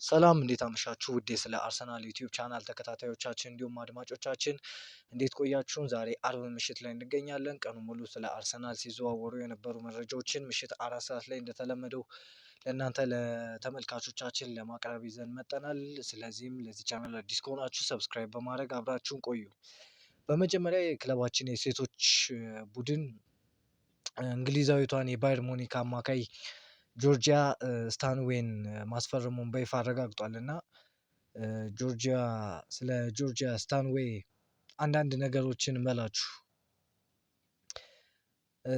ሰላም እንዴት አመሻችሁ ውዴ ስለ አርሰናል ዩቲዩብ ቻናል ተከታታዮቻችን እንዲሁም አድማጮቻችን እንዴት ቆያችሁን? ዛሬ አርብ ምሽት ላይ እንገኛለን። ቀኑ ሙሉ ስለ አርሰናል ሲዘዋወሩ የነበሩ መረጃዎችን ምሽት 4 ሰዓት ላይ እንደተለመደው ለእናንተ ለተመልካቾቻችን ለማቅረብ ይዘን መጠናል። ስለዚህም ለዚህ ቻናል አዲስ ከሆናችሁ ሰብስክራይብ በማድረግ አብራችሁን ቆዩ። በመጀመሪያ የክለባችን የሴቶች ቡድን እንግሊዛዊቷን የባየር ሙኒክ አማካይ ጆርጂያ ስታንዌን ማስፈረሙን በይፋ አረጋግጧል እና ስለ ጆርጂያ ስታንዌይ አንዳንድ ነገሮችን እንበላችሁ።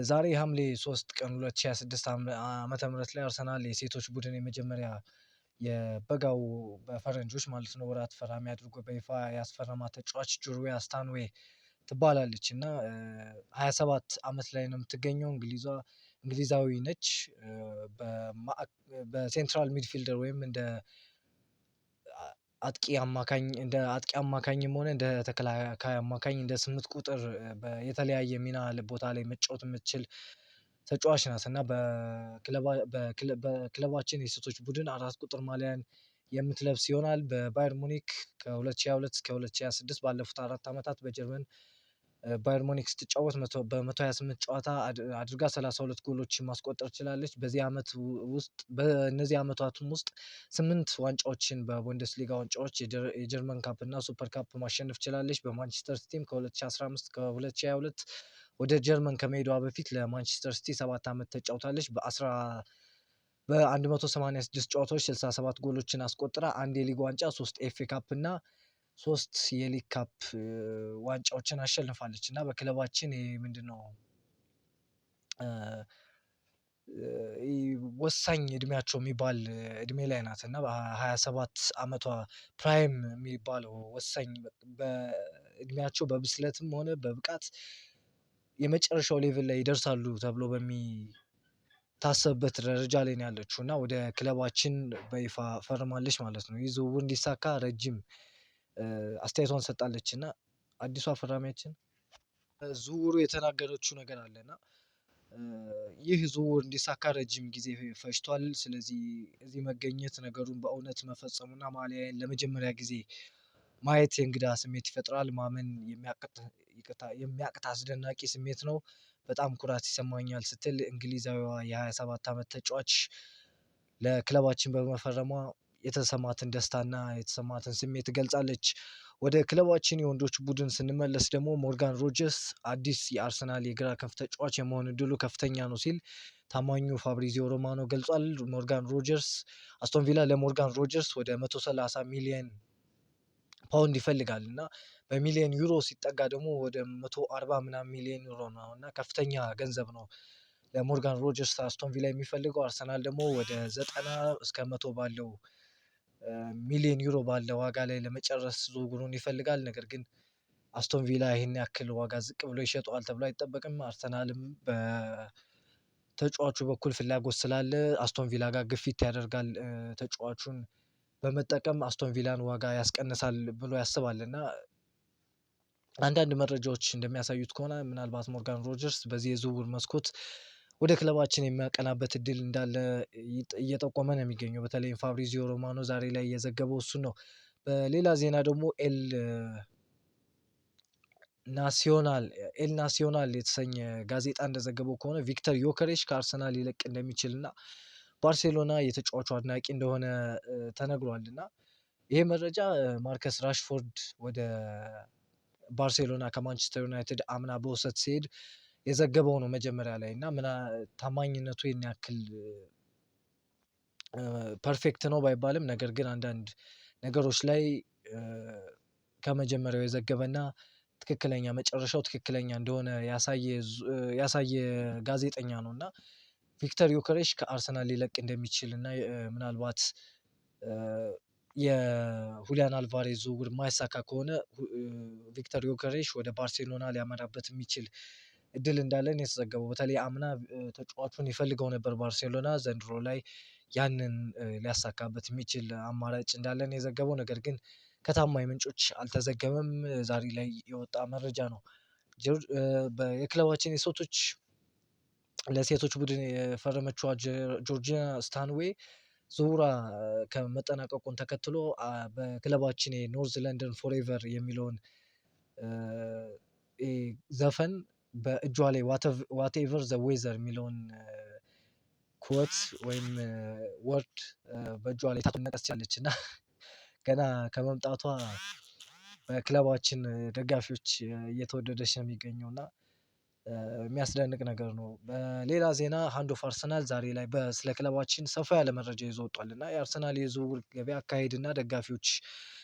ዛሬ ሐምሌ 3 ቀን 2026 ዓመተ ምህረት ላይ አርሰናል የሴቶች ቡድን የመጀመሪያ የበጋው በፈረንጆች ማለት ነው ወራት ፈራሚ አድርጎ በይፋ ያስፈረማት ተጫዋች ጆርጂያ ስታንዌይ ትባላለች እና 27 ዓመት ላይ ነው የምትገኘው። እንግሊዛዊ ነች። በሴንትራል ሚድፊልደር ወይም እንደ አጥቂ አማካኝም ሆነ እንደ ተከላካይ አማካኝ እንደ 8 ቁጥር የተለያየ ሚና ቦታ ላይ መጫወት የምትችል ተጫዋች ናት እና በክለባችን የሴቶች ቡድን 4 ቁጥር ማሊያን የምትለብስ ይሆናል። በባየር ሙኒክ ከ2022 እስከ 2026 ባለፉት 4 ዓመታት በጀርመን ባየር ሙኒክ ስትጫወት በ128 ጨዋታ አድርጋ 32 ጎሎችን ማስቆጠር ችላለች። በእነዚህ ዓመታቱም ውስጥ 8 ዋንጫዎችን በቡንደስሊጋ ዋንጫዎች የጀርመን ካፕ እና ሱፐር ካፕ ማሸነፍ ችላለች። በማንቸስተር ሲቲም ከ2015 ከ2022 ወደ ጀርመን ከመሄዷ በፊት ለማንቸስተር ሲቲ 7 ዓመት ተጫውታለች። በ186 ጨዋታዎች 67 ጎሎችን አስቆጥራ 1 የሊግ ዋንጫ፣ 3 ኤፍኤ ካፕ እና 3 የሊግ ካፕ ዋንጫዎችን አሸንፋለች እና በክለባችን ምንድነው ወሳኝ እድሜያቸው የሚባል እድሜ ላይ ናት እና በ27 ዓመቷ ፕራይም የሚባለው ወሳኝ በእድሜያቸው በብስለትም ሆነ በብቃት የመጨረሻው ሌቭል ላይ ይደርሳሉ ተብሎ በሚታሰብበት ደረጃ ላይ ነው ያለችው እና ወደ ክለባችን በይፋ ፈርማለች ማለት ነው። ይህ ዝውውር እንዲሳካ ረጅም አስተያየቷን ሰጣለች እና አዲሷ ፈራሚያችን ዝውውሩ የተናገረችው ነገር አለ እና ይህ ዝውውር እንዲሳካ ረጅም ጊዜ ፈጅቷል። ስለዚህ እዚህ መገኘት ነገሩን በእውነት መፈጸሙና ማሊያዬን ለመጀመሪያ ጊዜ ማየት የእንግዳ ስሜት ይፈጥራል። ማመን የሚያቅት አስደናቂ ስሜት ነው። በጣም ኩራት ይሰማኛል ስትል እንግሊዛዊዋ የ27 ዓመት ተጫዋች ለክለባችን በመፈረሟ የተሰማትን ደስታና የተሰማትን ስሜት ትገልጻለች። ወደ ክለባችን የወንዶች ቡድን ስንመለስ ደግሞ ሞርጋን ሮጀርስ አዲስ የአርሰናል የግራ ክንፍ ተጫዋች የመሆን እድሉ ከፍተኛ ነው ሲል ታማኙ ፋብሪዚዮ ሮማኖ ገልጿል። አስቶን ቪላ ለሞርጋን ሮጀርስ ወደ 130 ሚሊዮን ፓውንድ ይፈልጋል እና በሚሊዮን ዩሮ ሲጠጋ ደግሞ ወደ 140 ምናምን ሚሊዮን ዩሮ ነው እና ከፍተኛ ገንዘብ ነው ለሞርጋን ሮጀርስ አስቶን ቪላ የሚፈልገው። አርሰናል ደግሞ ወደ 90 እስከ 100 ባለው ሚሊዮን ዩሮ ባለው ዋጋ ላይ ለመጨረስ ዝውውሩን ይፈልጋል። ነገር ግን አስቶን ቪላ ይህን ያክል ዋጋ ዝቅ ብሎ ይሸጠዋል ተብሎ አይጠበቅም። አርሰናልም በተጫዋቹ በኩል ፍላጎት ስላለ አስቶን ቪላ ጋር ግፊት ያደርጋል። ተጫዋቹን በመጠቀም አስቶን ቪላን ዋጋ ያስቀንሳል ብሎ ያስባል እና አንዳንድ መረጃዎች እንደሚያሳዩት ከሆነ ምናልባት ሞርጋን ሮጀርስ በዚህ የዝውውር መስኮት ወደ ክለባችን የሚያቀናበት እድል እንዳለ እየጠቆመ ነው የሚገኘው። በተለይም ፋብሪዚዮ ሮማኖ ዛሬ ላይ የዘገበው እሱን ነው። በሌላ ዜና ደግሞ ኤል ናሲዮናል የተሰኘ ጋዜጣ እንደዘገበው ከሆነ ቪክተር ዮከሬሽ ከአርሰናል ሊለቅ እንደሚችል እና ባርሴሎና የተጫዋቹ አድናቂ እንደሆነ ተነግሯል እና ይሄ መረጃ ማርከስ ራሽፎርድ ወደ ባርሴሎና ከማንቸስተር ዩናይትድ አምና በውሰት ሲሄድ የዘገበው ነው መጀመሪያ ላይ እና ታማኝነቱ ይህን ያክል ፐርፌክት ነው ባይባልም ነገር ግን አንዳንድ ነገሮች ላይ ከመጀመሪያው የዘገበና ትክክለኛ መጨረሻው ትክክለኛ እንደሆነ ያሳየ ጋዜጠኛ ነው እና ቪክተር ዮከሬሽ ከአርሰናል ሊለቅ እንደሚችል እና ምናልባት የሁሊያን አልቫሬዝ ዝውውር የማይሳካ ከሆነ ቪክተር ዮከሬሽ ወደ ባርሴሎና ሊያመራበት የሚችል እድል እንዳለን የተዘገበው። በተለይ አምና ተጫዋቹን ይፈልገው ነበር ባርሴሎና ዘንድሮ ላይ ያንን ሊያሳካበት የሚችል አማራጭ እንዳለን የዘገበው ነገር ግን ከታማኝ ምንጮች አልተዘገበም። ዛሬ ላይ የወጣ መረጃ ነው። የክለባችን ለሴቶች ቡድን የፈረመችዋ ጆርጂያ ስታንዌይ ዝውውሯ ከመጠናቀቁን ተከትሎ በክለባችን የኖርዝ ለንደን ፎሬቨር የሚለውን ዘፈን በእጇ ላይ ዋቴቨር ዘ ዌዘር የሚለውን ኮት ወይም ወርድ በእጇ ላይ ታነቀስ ቻለች እና ገና ከመምጣቷ በክለባችን ደጋፊዎች እየተወደደች ነው የሚገኘው እና የሚያስደንቅ ነገር ነው። በሌላ ዜና ሃንድ ኦፍ አርሰናል ዛሬ ላይ ስለ ክለባችን ሰፋ ያለ መረጃ ይዞ ወጥቷል እና የአርሰናል የዝውውር ገበያ አካሄድ እና ደጋፊዎች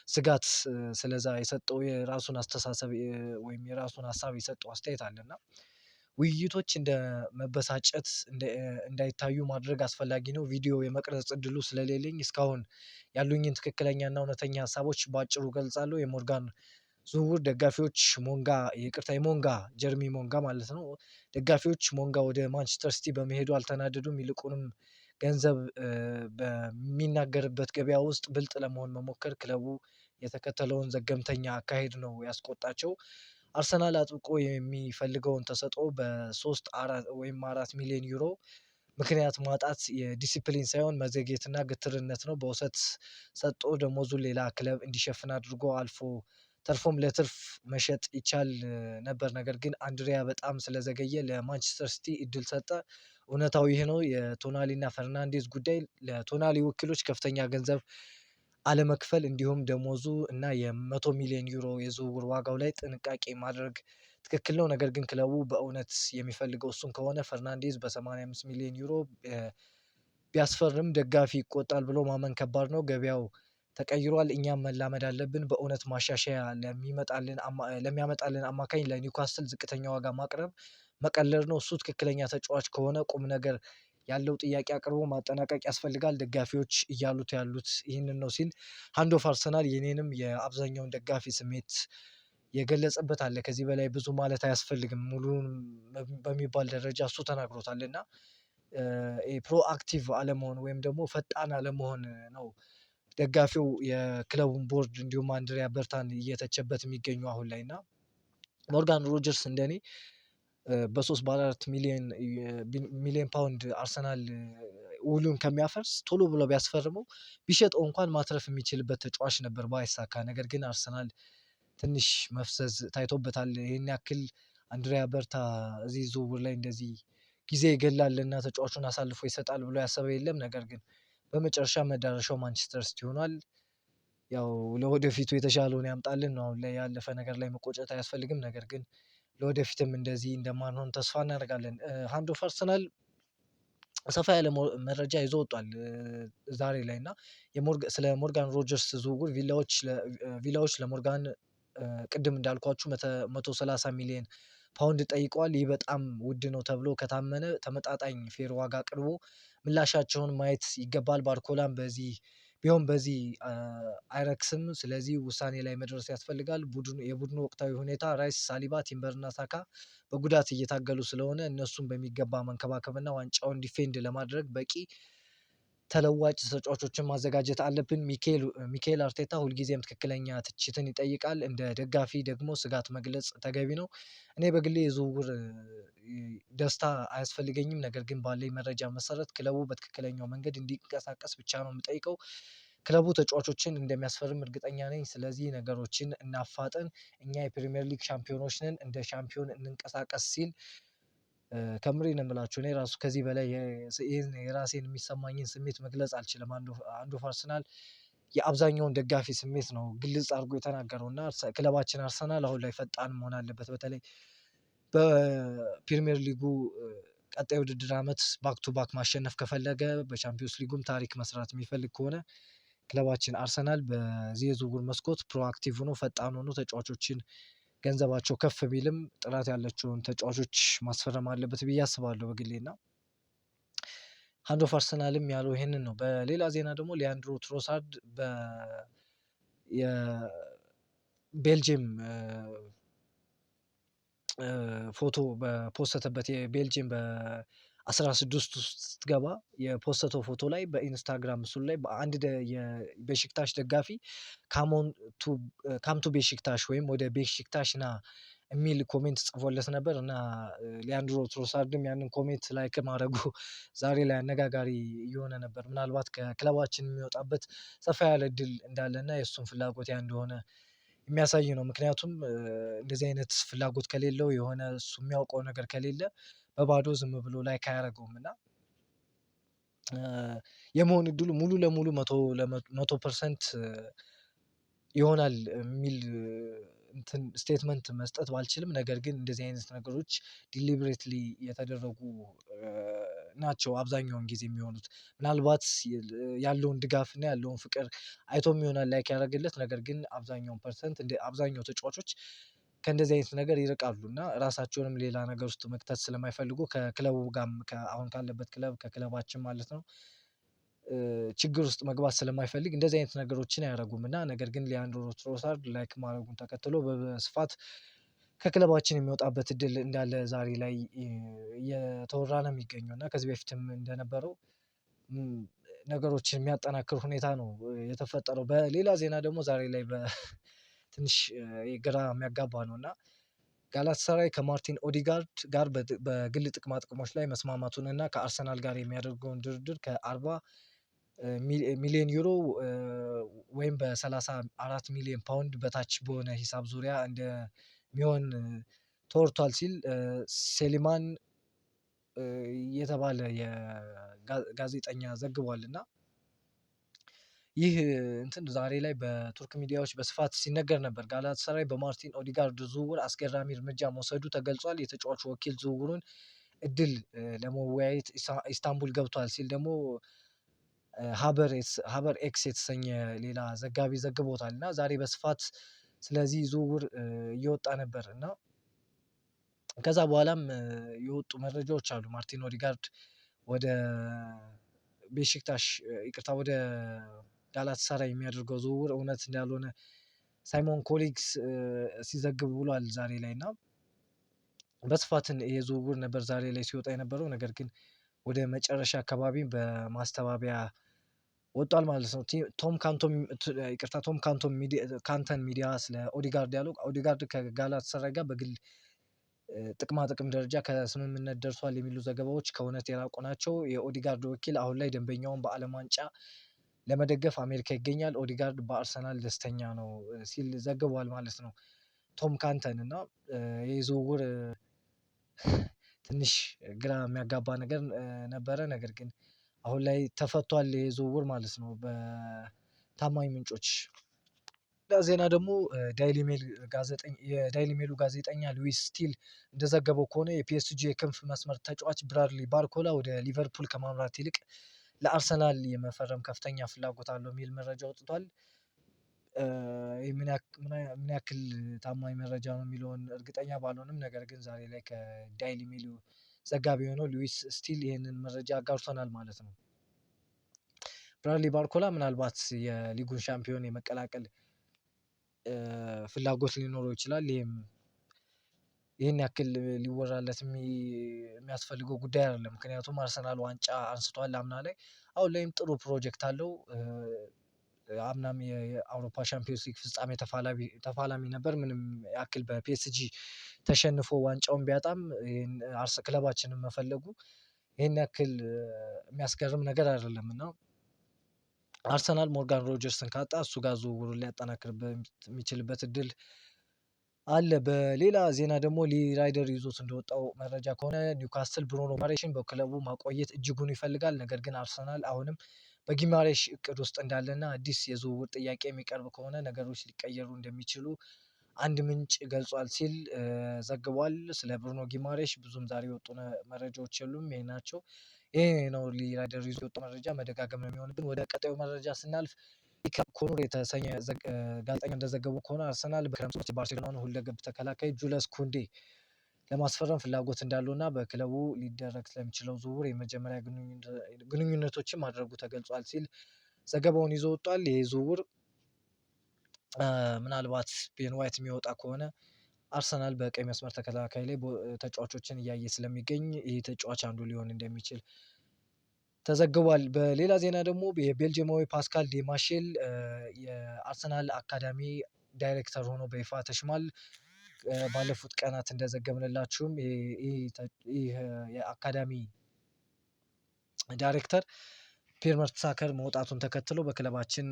ስጋት ስለዛ የሰጠው የራሱን አስተሳሰብ ወይም የራሱን ሀሳብ የሰጠው አስተያየት አለ እና ውይይቶች እንደ መበሳጨት እንዳይታዩ ማድረግ አስፈላጊ ነው። ቪዲዮ የመቅረጽ እድሉ ስለሌለኝ እስካሁን ያሉኝን ትክክለኛና እውነተኛ ሀሳቦች በአጭሩ ገልጻለሁ። የሞርጋን ዝውውር ደጋፊዎች የሞንጋ ጀርሚ ሞንጋ ማለት ነው። ደጋፊዎች ሞንጋ ወደ ማንቸስተር ሲቲ በመሄዱ አልተናደዱም። ይልቁንም ገንዘብ በሚናገርበት ገበያ ውስጥ ብልጥ ለመሆን መሞከር ክለቡ የተከተለውን ዘገምተኛ አካሄድ ነው ያስቆጣቸው። አርሰናል አጥብቆ የሚፈልገውን ተሰጥኦ በ3-4 ሚሊዮን ዩሮ ምክንያት ማጣት የዲሲፕሊን ሳይሆን መዘግየትና ግትርነት ነው። በውሰት ሰጥቶ ደሞዙን ሌላ ክለብ እንዲሸፍን አድርጎ ተርፎም ለትርፍ መሸጥ ይቻል ነበር። ነገር ግን አንድሪያ በጣም ስለዘገየ ለማንቸስተር ሲቲ እድል ሰጠ። እውነታው ይህ ነው። የቶናሊ እና ፈርናንዴዝ ጉዳይ ለቶናሊ ወኪሎች ከፍተኛ ገንዘብ አለመክፈል እንዲሁም ደሞዙ እና የ100 ሚሊዮን ዩሮ የዝውውር ዋጋው ላይ ጥንቃቄ ማድረግ ትክክል ነው። ነገር ግን ክለቡ በእውነት የሚፈልገው እሱን ከሆነ ፈርናንዴዝ በ85 ሚሊዮን ዩሮ ቢያስፈርም ደጋፊ ይቆጣል ብሎ ማመን ከባድ ነው። ገበያው ተቀይሯል። እኛም መላመድ አለብን። በእውነት ማሻሻያ ለሚያመጣልን አማካኝ ለኒውካስትል ዝቅተኛ ዋጋ ማቅረብ መቀለድ ነው። እሱ ትክክለኛ ተጫዋች ከሆነ ቁም ነገር ያለው ጥያቄ አቅርቦ ማጠናቀቅ ያስፈልጋል። ደጋፊዎች እያሉት ያሉት ይህንን ነው ሲል ሃንድ ኦፍ አርሰናል የኔንም የአብዛኛውን ደጋፊ ስሜት የገለጸበት አለ። ከዚህ በላይ ብዙ ማለት አያስፈልግም። ሙሉን በሚባል ደረጃ እሱ ተናግሮታል እና ፕሮአክቲቭ አለመሆን ወይም ደግሞ ፈጣን አለመሆን ነው ደጋፊው የክለቡን ቦርድ እንዲሁም አንድሪያ በርታን እየተቸበት የሚገኙ አሁን ላይ እና ሞርጋን ሮጀርስ እንደኔ በ4 ሚሊዮን ፓውንድ አርሰናል ውሉን ከሚያፈርስ ቶሎ ብሎ ቢያስፈርመው ቢሸጠው እንኳን ማትረፍ የሚችልበት ተጫዋች ነበር ባይሳካ። ነገር ግን አርሰናል ትንሽ መፍዘዝ ታይቶበታል። ይህን ያክል አንድሪያ በርታ እዚህ ዝውውር ላይ እንደዚህ ጊዜ ይገላልና ተጫዋቹን አሳልፎ ይሰጣል ብሎ ያሰበ የለም። ነገር ግን በመጨረሻ መዳረሻው ማንቸስተር ሲቲ ሆኗል። ያው ለወደፊቱ የተሻለውን ያምጣልን ነው። አሁን ላይ ያለፈ ነገር ላይ መቆጨት አያስፈልግም። ነገር ግን ለወደፊትም እንደዚህ እንደማንሆን ተስፋ እናደርጋለን። ሃንድ ኦፍ አርሰናል ሰፋ ያለ መረጃ ይዞ ወጧል ዛሬ ላይ እና ስለ ሞርጋን ሮጀርስ ዝውውር ቪላዎች ለሞርጋን ቅድም እንዳልኳችሁ 130 ሚሊዮን ፓውንድ ጠይቀዋል። ይህ በጣም ውድ ነው ተብሎ ከታመነ ተመጣጣኝ ፌር ዋጋ አቅርቦ ምላሻቸውን ማየት ይገባል። ባርኮላም በዚህ አይረክስም። ስለዚህ ውሳኔ ላይ መድረስ ያስፈልጋል። የቡድኑ ወቅታዊ ሁኔታ ራይስ፣ ሳሊባ፣ ቲምበር እና ሳካ በጉዳት እየታገሉ ስለሆነ እነሱን በሚገባ መንከባከብና ዋንጫውን ዲፌንድ ለማድረግ በቂ ተለዋጭ ተጫዋቾችን ማዘጋጀት አለብን። ሚኬል አርቴታ ሁልጊዜም ትክክለኛ ትችትን ይጠይቃል። እንደ ደጋፊ ደግሞ ስጋት መግለጽ ተገቢ ነው። እኔ በግሌ የዝውውር ደስታ አያስፈልገኝም። ነገር ግን ባለኝ መረጃ መሰረት ክለቡ በትክክለኛው መንገድ እንዲንቀሳቀስ ብቻ ነው የምጠይቀው። ክለቡ ተጫዋቾችን እንደሚያስፈርም እርግጠኛ ነኝ። ስለዚህ ነገሮችን እናፋጥን። እኛ የፕሪሚየር ሊግ ሻምፒዮኖች ነን። እንደ ሻምፒዮን እንንቀሳቀስ ሲል ከምሬ ነው የምላችሁ። እኔ ራሱ ከዚህ በላይ የራሴን የሚሰማኝን ስሜት መግለጽ አልችልም። አንዱ አርሰናል የአብዛኛውን ደጋፊ ስሜት ነው ግልጽ አድርጎ የተናገረው እና ክለባችን አርሰናል አሁን ላይ ፈጣን መሆን አለበት። በተለይ በፕሪሚየር ሊጉ ቀጣይ ውድድር ዓመት ባክ ቱ ባክ ማሸነፍ ከፈለገ በቻምፒዮንስ ሊጉም ታሪክ መስራት የሚፈልግ ከሆነ ክለባችን አርሰናል በዚህ የዝውውር መስኮት ፕሮአክቲቭ ሆኖ ፈጣን ሆኖ ተጫዋቾችን ገንዘባቸው ከፍ ቢልም ጥራት ያላቸውን ተጫዋቾች ማስፈረም አለበት ብዬ አስባለሁ በግሌ እና ሃንድ ኦፍ አርሰናልም ያለው ይሄንን ነው። በሌላ ዜና ደግሞ ሊያንድሮ ትሮሳርድ የቤልጅየም ፎቶ በፖስተበት የቤልጅየም በ16 ውስጥ ስትገባ የፖስተተው ፎቶ ላይ በኢንስታግራም ምስሉ ላይ በአንድ የቤሽክታሽ ደጋፊ ካም ቱ ቤሽክታሽ ወይም ወደ ቤሽክታሽ ና የሚል ኮሜንት ጽፎለት ነበር እና ሊያንድሮ ትሮሳርድም ያንን ኮሜንት ላይክ ማድረጉ ዛሬ ላይ አነጋጋሪ እየሆነ ነበር። ምናልባት ከክለባችን የሚወጣበት ሰፋ ያለ እድል እንዳለና የእሱን ፍላጎት ያ እንደሆነ የሚያሳይ ነው። ምክንያቱም እንደዚህ አይነት ፍላጎት ከሌለው የሆነ እሱ የሚያውቀው ነገር ከሌለ በባዶ ዝም ብሎ ላይክ አያደርገውም እና የመሆን እድሉ ሙሉ ለሙሉ 100% ይሆናል የሚል እንትን ስቴትመንት መስጠት ባልችልም፣ ነገር ግን እንደዚህ አይነት ነገሮች ዲሊብሬትሊ የተደረጉ ናቸው አብዛኛውን ጊዜ የሚሆኑት። ምናልባት ያለውን ድጋፍ እና ያለውን ፍቅር አይቶም ይሆናል ላይክ ያደረገለት። ነገር ግን አብዛኛውን ፐርሰንት አብዛኛው ተጫዋቾች ከእንደዚህ አይነት ነገር ይርቃሉ እና ራሳቸውንም ሌላ ነገር ውስጥ መክተት ስለማይፈልጉ ከክለቡ ጋርም አሁን ካለበት ክለብ ከክለባችን ማለት ነው ችግር ውስጥ መግባት ስለማይፈልግ እንደዚህ አይነት ነገሮችን አያደርጉም እና ነገር ግን ሊያንድሮ ትሮሳርድ ላይክ ማድረጉን ተከትሎ በስፋት ከክለባችን የሚወጣበት እድል እንዳለ ዛሬ ላይ እየተወራ ነው የሚገኘው እና ከዚህ በፊትም እንደነበረው ነገሮችን የሚያጠናክር ሁኔታ ነው የተፈጠረው። በሌላ ዜና ደግሞ ዛሬ ላይ ትንሽ ግራ የሚያጋባ ነው እና ጋላታሳራይ ከማርቲን ኦዲጋርድ ጋር በግል ጥቅማ ጥቅሞች ላይ መስማማቱን እና ከአርሰናል ጋር የሚያደርገውን ድርድር ከ40 ሚሊዮን ዩሮ ወይም በ34 ሚሊዮን ፓውንድ በታች በሆነ ሂሳብ ዙሪያ እንደሚሆን ተወርቷል ሲል ሴሊማን የተባለ ጋዜጠኛ ዘግቧል እና ይህ እንትን ዛሬ ላይ በቱርክ ሚዲያዎች በስፋት ሲነገር ነበር። ጋላታሳራይ በማርቲን ኦዲጋርድ ዝውውር አስገራሚ እርምጃ መውሰዱ ተገልጿል። የተጫዋቹ ወኪል ዝውውሩን እድል ለመወያየት ኢስታንቡል ገብቷል ሲል ደግሞ ሀበር ኤክስ የተሰኘ ሌላ ዘጋቢ ዘግቦታል እና ዛሬ በስፋት ስለዚህ ዝውውር እየወጣ ነበር እና ከዛ በኋላም የወጡ መረጃዎች አሉ። ማርቲን ኦዲጋርድ ወደ ቤሺክታሽ ይቅርታ ወደ ጋላታሳራይ የሚያደርገው ዝውውር እውነት እንዳልሆነ ሳይሞን ኮሊግስ ሲዘግብ ውሏል ዛሬ ላይ እና በስፋት ይሄ ዝውውር ነበር ዛሬ ላይ ሲወጣ የነበረው። ነገር ግን ወደ መጨረሻ አካባቢ በማስተባበያ ወጧል ማለት ነው። ቶም ካንተን ሚዲያ ስለ ኦዲጋርድ ያለው ኦዲጋርድ ከጋላታሳራይ ጋር በግል ጥቅማ ጥቅም ደረጃ ከስምምነት ደርሷል የሚሉ ዘገባዎች ከእውነት የራቁ ናቸው። የኦዲጋርድ ወኪል አሁን ላይ ደንበኛውን በዓለም ዋንጫ ለመደገፍ አሜሪካ ይገኛል። ኦዲጋርድ በአርሰናል ደስተኛ ነው ሲል ዘግቧል ማለት ነው ቶም ካንተን እና ይህ ዝውውር ትንሽ ግራ የሚያጋባ ነገር ነበረ። ነገር ግን አሁን ላይ ተፈቷል ይህ ዝውውር ማለት ነው በታማኝ ምንጮች። ዜና ደግሞ የዳይሊ ሜሉ ጋዜጠኛ ሉዊስ ስቲል እንደዘገበው ከሆነ የፒኤስጂ የክንፍ መስመር ተጫዋች ብራድሊ ባርኮላ ወደ ሊቨርፑል ከማምራት ይልቅ ለአርሰናል የመፈረም ከፍተኛ ፍላጎት አለው የሚል መረጃ ወጥቷል። ምን ያክል ታማኝ መረጃ ነው የሚለውን እርግጠኛ ባልሆንም፣ ነገር ግን ዛሬ ላይ ከዳይሊ ሜሉ ዘጋቢ የሆነው ሉዊስ ስቲል ይህንን መረጃ አጋርቶናል ማለት ነው። ብራድሊ ባርኮላ ምናልባት የሊጉን ሻምፒዮን የመቀላቀል ፍላጎት ሊኖረው ይችላል። ይህን ያክል ሊወራለት የሚያስፈልገው ጉዳይ አይደለም። ምክንያቱም አርሰናል ዋንጫ አንስቷል አምና ላይ፣ አሁን ላይም ጥሩ ፕሮጀክት አለው። አምናም የአውሮፓ ሻምፒዮንስ ሊግ ፍጻሜ ተፋላሚ ነበር። ምንም ያክል በፒኤስጂ ተሸንፎ ዋንጫውን ቢያጣም ክለባችንን መፈለጉ ይህን ያክል የሚያስገርም ነገር አይደለም እና አርሰናል ሞርጋን ሮጀርስን ካጣ እሱ ጋር ዝውውሩን ሊያጠናክርበት የሚችልበት እድል አለ። በሌላ ዜና ደግሞ ሊ ራይደር ይዞት እንደወጣው መረጃ ከሆነ ኒውካስትል ብሩኖ ጊማሬሽን በክለቡ ማቆየት እጅጉን ይፈልጋል። ነገር ግን አርሰናል አሁንም በጊማሬሽ እቅድ ውስጥ እንዳለና አዲስ የዝውውር ጥያቄ የሚቀርብ ከሆነ ነገሮች ሊቀየሩ እንደሚችሉ አንድ ምንጭ ገልጿል ሲል ዘግቧል። ስለ ብሩኖ ጊማሬሽ ብዙም ዛሬ የወጡ መረጃዎች የሉም። ይሄ ናቸው። ይሄ ነው ሊ ራይደር ይዞ የወጣው መረጃ። መደጋገም ነው የሚሆንብን። ወደ ቀጣዩ መረጃ ስናልፍ ኮኑር የተሰኘ ጋዜጠኛ እንደዘገቡ ከሆነ አርሰናል በክረምት ባርሴሎናን ሁለገብ ተከላካይ ጁለስ ኩንዴ ለማስፈረም ፍላጎት እንዳለው እና በክለቡ ሊደረግ ስለሚችለው ዝውውር የመጀመሪያ ግንኙነቶችን ማድረጉ ተገልጿል ሲል ዘገባውን ይዞ ወጧል። ይህ ዝውውር ምናልባት ቤን ዋይት የሚወጣ ከሆነ አርሰናል በቀይ መስመር ተከላካይ ላይ ተጫዋቾችን እያየ ስለሚገኝ ይህ ተጫዋች አንዱ ሊሆን እንደሚችል ተዘግቧል። በሌላ ዜና ደግሞ የቤልጅየማዊ ፓስካል ዴማሼል የአርሰናል አካዳሚ ዳይሬክተር ሆኖ በይፋ ተሽሟል። ባለፉት ቀናት እንደዘገብንላችሁም ይህ የአካዳሚ ዳይሬክተር ፒየር መርቴሳከር መውጣቱን ተከትሎ በክለባችን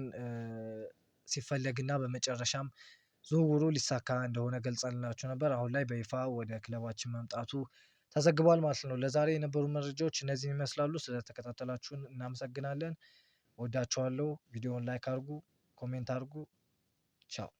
ሲፈለግና በመጨረሻም ዝውውሩ ሊሳካ እንደሆነ ገልጸንላችሁ ነበር። አሁን ላይ በይፋ ወደ ክለባችን መምጣቱ ተዘግቧል ማለት ነው። ለዛሬ የነበሩ መረጃዎች እነዚህን ይመስላሉ። ስለተከታተላችሁን እናመሰግናለን። እወዳችኋለሁ። ቪዲዮውን ላይክ አድርጉ፣ ኮሜንት አድርጉ። ቻው